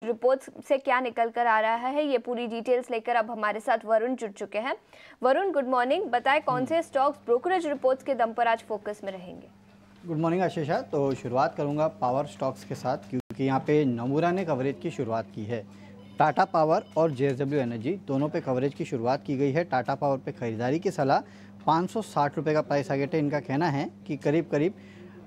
Reports से क्या निकल कर आ रहा है, ये पूरी डिटेल्स लेकर अब हमारे साथ वरुण जुड़ चुके हैं। Varun, good morning. बताएं कौन से स्टॉक्स ब्रोकरेज रिपोर्ट्स के दम पर आज फोकस में रहेंगे? Good morning Ashisha. तो शुरुआत करूंगा पावर स्टॉक्स के साथ, क्योंकि यहाँ पे नमूरा ने कवरेज की शुरुआत की है। टाटा पावर और जेएसडब्ल्यू एनर्जी दोनों पे कवरेज की शुरुआत की गई है। टाटा पावर पे खरीदारी की सलाह, 560 रुपये का प्राइस टारगेट है। इनका कहना है कि करीब करीब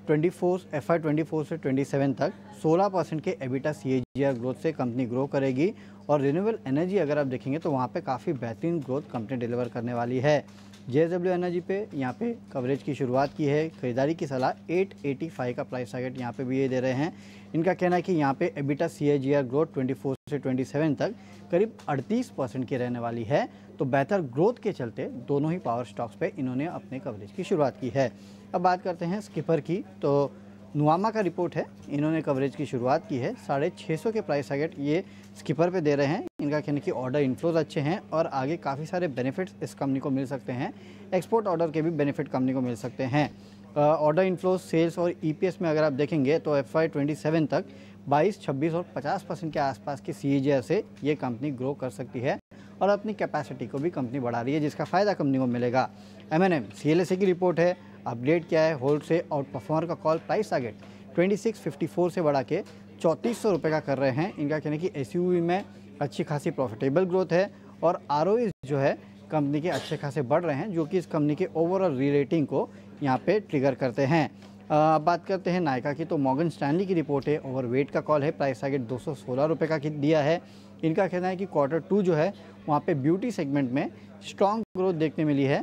FY24 से 27 तक 16% के एबिटा CAGR ग्रोथ से कंपनी ग्रो करेगी। और रिन्यूएबल एनर्जी अगर आप देखेंगे तो वहाँ पे काफ़ी बेहतरीन ग्रोथ कंपनी डिलीवर करने वाली है। जेएसडब्ल्यू एनर्जी पे यहाँ पे कवरेज की शुरुआत की है। खरीदारी की सलाह 885 का प्राइस टारगेट यहाँ पे भी ये दे रहे हैं। इनका कहना है कि यहाँ पे एबिटा CAGR ग्रोथ 24 से 27 तक करीब 38% की रहने वाली है। तो बेहतर ग्रोथ के चलते दोनों ही पावर स्टॉक्स पे इन्होंने अपने कवरेज की शुरुआत की है। अब बात करते हैं स्किपर की। तो नुआमा का रिपोर्ट है, इन्होंने कवरेज की शुरुआत की है। 650 के प्राइस टारगेट ये स्किपर पे दे रहे हैं। इनका कहना है कि ऑर्डर इनफ्लोज अच्छे हैं और आगे काफ़ी सारे बेनिफिट्स इस कंपनी को मिल सकते हैं। एक्सपोर्ट ऑर्डर के भी बेनिफिट कंपनी को मिल सकते हैं। ऑर्डर इनफ्लोज, सेल्स और EPS में अगर आप देखेंगे तो FY27 तक 22, 26 और 50% के आसपास की CAGR से ये कंपनी ग्रो कर सकती है और अपनी कैपेसिटी को भी कंपनी बढ़ा रही है, जिसका फ़ायदा कंपनी को मिलेगा। M&M CLSA की रिपोर्ट है, अपडेट किया है। होल्ड से आउट परफॉर्मर का कॉल, प्राइस टारगेट 2654 से बढ़ा के 3400 रुपये का कर रहे हैं। इनका कहना है कि SUV में अच्छी खासी प्रॉफिटेबल ग्रोथ है और ROE जो है कंपनी के अच्छे खासे बढ़ रहे हैं, जो कि इस कंपनी के ओवरऑल री-रेटिंग को यहाँ पे ट्रिगर करते हैं। अब बात करते हैं नायका की। तो मॉर्गन स्टैनली की रिपोर्ट है, ओवरवेट का कॉल है, प्राइस टारगेट 216 रुपये का दिया है। इनका कहना है कि Q2 जो है वहाँ पे ब्यूटी सेगमेंट में स्ट्रॉन्ग ग्रोथ देखने मिली है।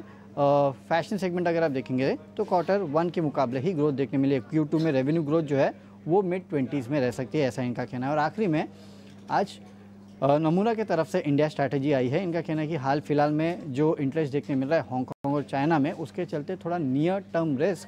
फैशन सेगमेंट अगर आप देखेंगे तो Q1 के मुकाबले ही ग्रोथ देखने मिली है। Q2 में रेवेन्यू ग्रोथ जो है वो मिड-20s में रह सकती है, ऐसा इनका कहना है। और आखिरी में आज नमूना की तरफ से इंडिया स्ट्रैटेजी आई है। इनका कहना है कि हाल फिलहाल में जो इंटरेस्ट देखने मिल रहा है हांगकांग और चाइना में, उसके चलते थोड़ा नियर टर्म रिस्क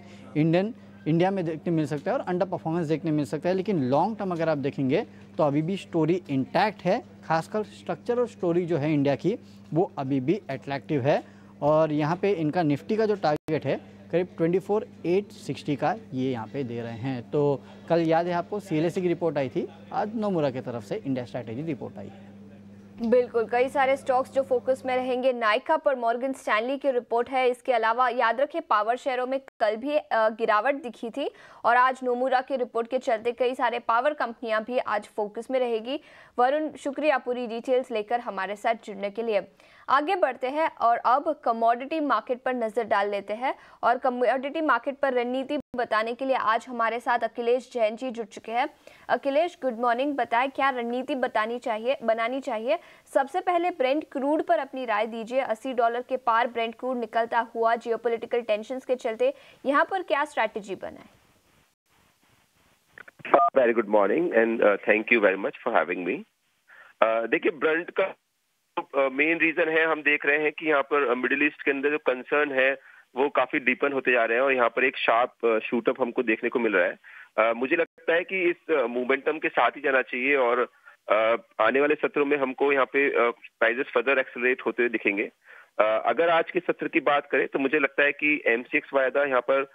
इंडिया में देखने मिल सकता है और अंडर परफॉर्मेंस देखने मिल सकता है। लेकिन लॉन्ग टर्म अगर आप देखेंगे तो अभी भी स्टोरी इंटैक्ट है। खासकर स्ट्रक्चर और स्टोरी जो है इंडिया की, वो अभी भी अट्रैक्टिव है। और यहाँ पे इनका निफ्टी का जो टारगेट है करीब 24,860 का ये यहाँ पे दे रहे हैं। तो कल याद है आपको CLSA की रिपोर्ट आई थी, आज नोमुरा की तरफ से इंडिया स्ट्रैटेजी रिपोर्ट आई है। बिल्कुल, कई सारे स्टॉक्स जो फोकस में रहेंगे। नायका पर मॉर्गन स्टैनली की रिपोर्ट है। इसके अलावा याद रखें पावर शेयरों में कल भी गिरावट दिखी थी और आज नोमुरा की रिपोर्ट के चलते कई सारे पावर कंपनियां भी आज फोकस में रहेगी। वरुण, शुक्रिया पूरी डिटेल्स लेकर हमारे साथ जुड़ने के लिए। आगे बढ़ते हैं और अब कमोडिटी मार्केट पर नजर डाल लेते हैं और कमोडिटी मार्केट पर रणनीति बताने के लिए आज हमारे साथ अखिलेश जैन जी जुड़ चुके हैं। Akhilesh, good morning. बताएं क्या रणनीति बनानी चाहिए। सबसे पहले ब्रेंट क्रूड पर अपनी राय दीजिए। $80 के पार ब्रेंट क्रूड निकलता हुआ जियोपॉलिटिकल टेंशंस के चलते यहाँ पर क्या स्ट्रैटेजी बनाए? Very good morning and thank you very much for having me. देखिए, ब्रेंट का मेन रीजन है, हम देख रहे हैं कि यहाँ पर मिडिल ईस्ट के अंदर जो कंसर्न है वो काफी डीपन होते जा रहे हैं और यहाँ पर एक शार्प शूटअप हमको देखने को मिल रहा है। मुझे लगता है कि इस मोमेंटम के साथ ही जाना चाहिए और आने वाले सत्रों में हमको यहाँ पे प्राइजेस फर्दर एक्सेलरेट होते हुए दिखेंगे। अगर आज के सत्र की बात करें तो मुझे लगता है कि MCX वायदा यहाँ पर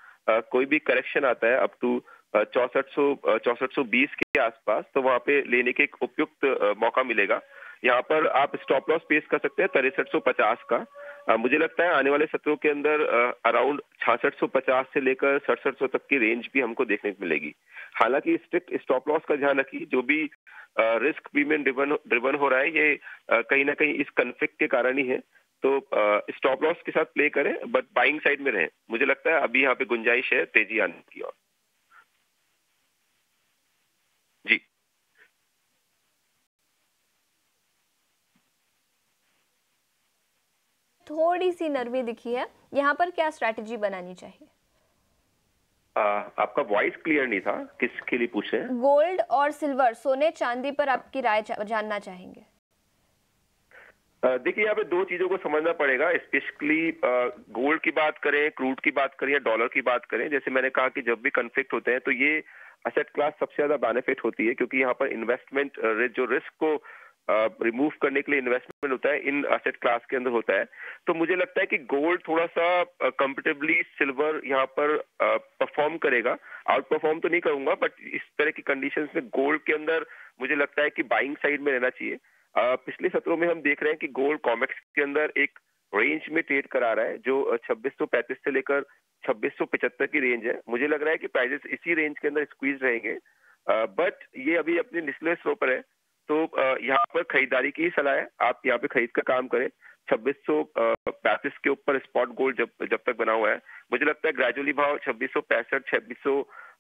कोई भी करेक्शन आता है अप टू 6420 के आसपास, तो वहाँ पे लेने के एक उपयुक्त मौका मिलेगा। यहाँ पर आप स्टॉप लॉस पेश कर सकते हैं 6350 का। मुझे लगता है आने वाले सत्रों के अंदर अराउंड 6650 से लेकर 6700 तक की रेंज भी हमको देखने को मिलेगी। हालांकि स्ट्रिक्ट स्टॉप लॉस का ध्यान रखिए, जो भी रिस्क प्रीमियम ड्रिवन हो रहा है ये कहीं ना कहीं इस कन्फ्लिक्ट के कारण ही है। तो स्टॉप लॉस के साथ प्ले करें बट बाइंग साइड में रहें। मुझे लगता है अभी यहाँ पे गुंजाइश है तेजी आने की ओर। जी, थोड़ी सी नरमी दिखी है, यहाँ पर क्या स्ट्रैटेजी बनानी चाहिए? आपका वॉइस क्लियर नहीं था, किसके लिए पूछ रहे हैं? गोल्ड और सिल्वर, सोने चांदी पर आपकी राय जानना चाहेंगे। देखिए, यहाँ पे दो चीजों को समझना पड़ेगा। स्पेशली गोल्ड की बात करें, क्रूड की बात करें या डॉलर की बात करें, जैसे मैंने कहा कि जब भी कन्फ्लिक्ट होते हैं तो ये असेट क्लास सबसे ज्यादा बेनिफिट होती है, क्योंकि यहाँ पर इन्वेस्टमेंट जो रिस्क को रिमूव करने के लिए इन्वेस्टमेंट होता है इन असेट क्लास के अंदर होता है। तो मुझे लगता है कि गोल्ड थोड़ा सा कंपेरेटिवली सिल्वर यहाँ पर परफॉर्म करेगा। आउट परफॉर्म तो नहीं करूंगा, बट इस तरह की कंडीशंस में गोल्ड के अंदर मुझे लगता है कि बाइंग साइड में रहना चाहिए। पिछले सत्रों में हम देख रहे हैं कि गोल्ड कॉमेक्स के अंदर एक रेंज में ट्रेड करा रहा है जो 2635 से लेकर 2675 की रेंज है। मुझे लग रहा है कि प्राइसेस इसी रेंज के अंदर स्क्वीज रहेंगे, बट ये अभी अपने निचले स्तर पर है, तो यहाँ पर खरीदारी की ही सलाह है। आप यहाँ पे खरीद कर काम करें। 2635 के ऊपर स्पॉट गोल्ड जब तक बना हुआ है, मुझे लगता है ग्रेजुअली भाव 2665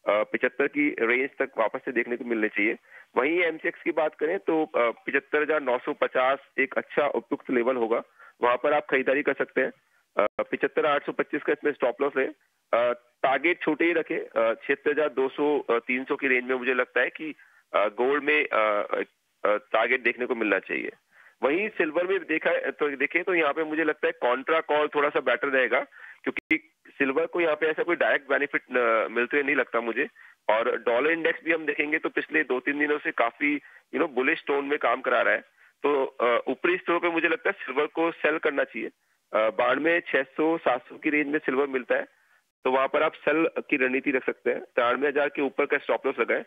2675 की रेंज तक वापस से देखने को मिलने चाहिए। वहीं एमसीएक्स की बात करें तो 75,950 एक अच्छा उपयुक्त लेवल होगा, वहां पर आप खरीदारी कर सकते हैं। 75,825 का इसमें स्टॉप लॉस है। टारगेट छोटे ही रखे, 76,200 300 की रेंज में मुझे लगता है कि गोल्ड में टारगेट देखने को मिलना चाहिए। वहीं सिल्वर में देखें तो यहाँ पे मुझे लगता है कॉन्ट्रा कॉल थोड़ा सा बेटर रहेगा, क्योंकि सिल्वर को यहाँ पे ऐसा कोई डायरेक्ट बेनिफिट मिलते नहीं लगता मुझे। और डॉलर इंडेक्स भी हम देखेंगे तो पिछले 2-3 दिनों से काफी बुलिश टोन में काम करा रहा है। तो ऊपरी स्टोर पे मुझे लगता है सिल्वर को सेल करना चाहिए। 92,600-700 की रेंज में सिल्वर मिलता है, तो वहां पर आप सेल की रणनीति रख सकते हैं। 93,000 के ऊपर का स्टॉप लॉस लगाए।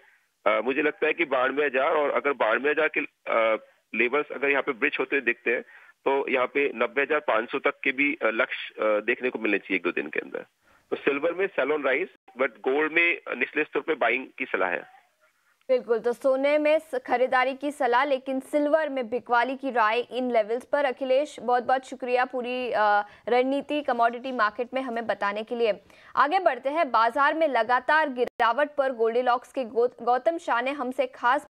मुझे लगता है कि 92,000, और अगर 92,000 के लेवल्स अगर यहाँ पे ब्रिज होते दिखते हैं तो यहाँ पे 90,500 तक के भी लक्ष्य देखने को मिलने चाहिए 1-2 दिन के अंदर। तो सिल्वर में sell on rise, but gold में निचले स्तर पे बाइंग की सलाह है। बिल्कुल, तो सोने में खरीदारी की सलाह, लेकिन सिल्वर में बिकवाली की राय इन लेवल्स पर। अखिलेश, बहुत बहुत शुक्रिया पूरी रणनीति कमोडिटी मार्केट में हमें बताने के लिए। आगे बढ़ते हैं। बाजार में लगातार गिरावट पर गोल्डीलॉक्स के गौतम शाह ने हमसे खास